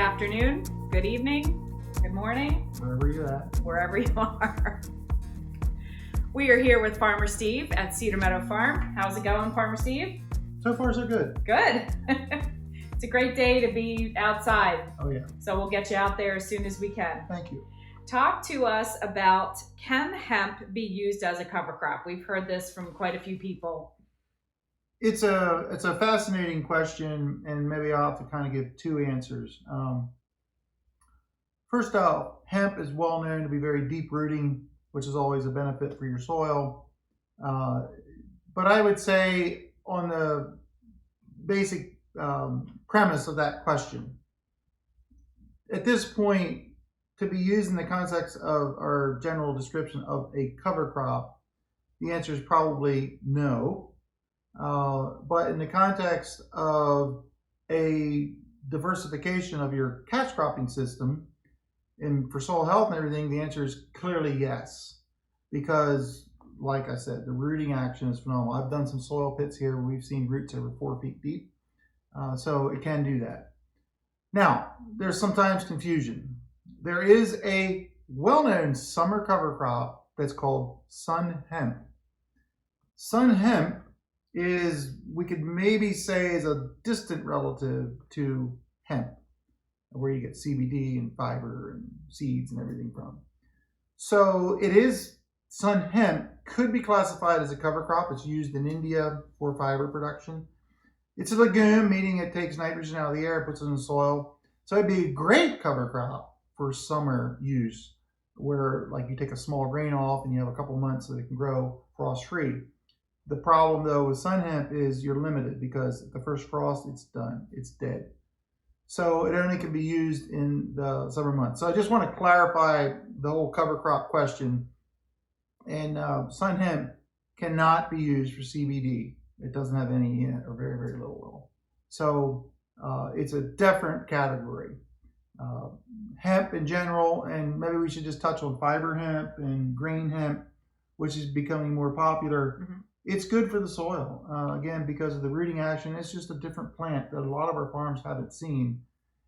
afternoon, good evening, good morning, Wherever you're at. wherever you are. We are here with Farmer Steve at Cedar Meadow Farm. How's it going, Farmer Steve? So far, so good. Good. It's a great day to be outside. Oh, yeah. So we'll get you out there as soon as we can. Thank you. Talk to us about, can hemp be used as a cover crop? We've heard this from quite a few people. It's a fascinating question, and maybe I'll have to kind of give two answers. First off, hemp is well known to be very deep rooting, which is always a benefit for your soil. But I would say on the basic premise of that question, at this point, to be used in the context of our general description of a cover crop, the answer is probably no. But in the context of a diversification of your catch cropping system and for soil health and everything, the answer is clearly yes. Because, like I said, the rooting action is phenomenal. I've done some soil pits here where we've seen roots over 4 feet deep. So it can do that. Now, there's sometimes confusion. There is a well-known summer cover crop that's called sun hemp. Sun hemp is, we could maybe say, is a distant relative to hemp, where you get CBD and fiber and seeds and everything from. So it is, sun hemp could be classified as a cover crop. It's used in India for fiber production. It's a legume, meaning it takes nitrogen out of the air, puts it in the soil. So it'd be a great cover crop for summer use, where like you take a small grain off and you have a couple months so it can grow frost-free. The problem though with sun hemp is you're limited, because at the first frost, it's done, it's dead. So it only can be used in the summer months. So I just want to clarify the whole cover crop question. And sun hemp cannot be used for CBD. It doesn't have any in it, or very, very little oil. So it's a different category. Hemp in general, and maybe we should just touch on fiber hemp and grain hemp, which is becoming more popular. Mm-hmm. It's good for the soil, again, because of the rooting action. It's just a different plant that a lot of our farms haven't seen,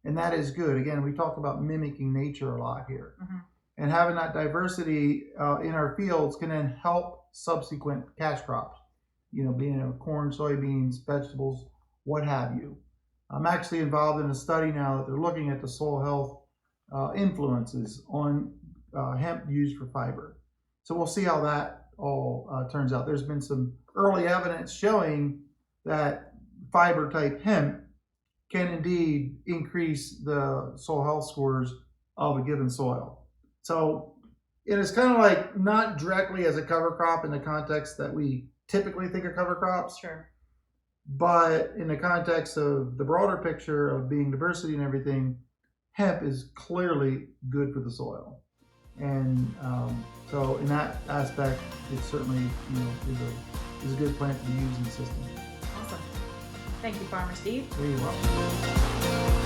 and that is good. Again, we talk about mimicking nature a lot here. Mm-hmm. And having that diversity in our fields can then help subsequent catch crops, you know, being corn, soybeans, vegetables, what have you. I'm actually involved in a study now that they're looking at the soil health influences on hemp used for fiber. So we'll see how that all turns out. There's been some early evidence showing that fiber type hemp can indeed increase the soil health scores of a given soil. So it is kind of like not directly as a cover crop in the context that we typically think of cover crops. Sure. But in the context of the broader picture of being diversity and everything, hemp is clearly good for the soil. And so in that aspect, it certainly, you know, is a good plant to be used in the system. Awesome. Thank you, Farmer Steve. Very well.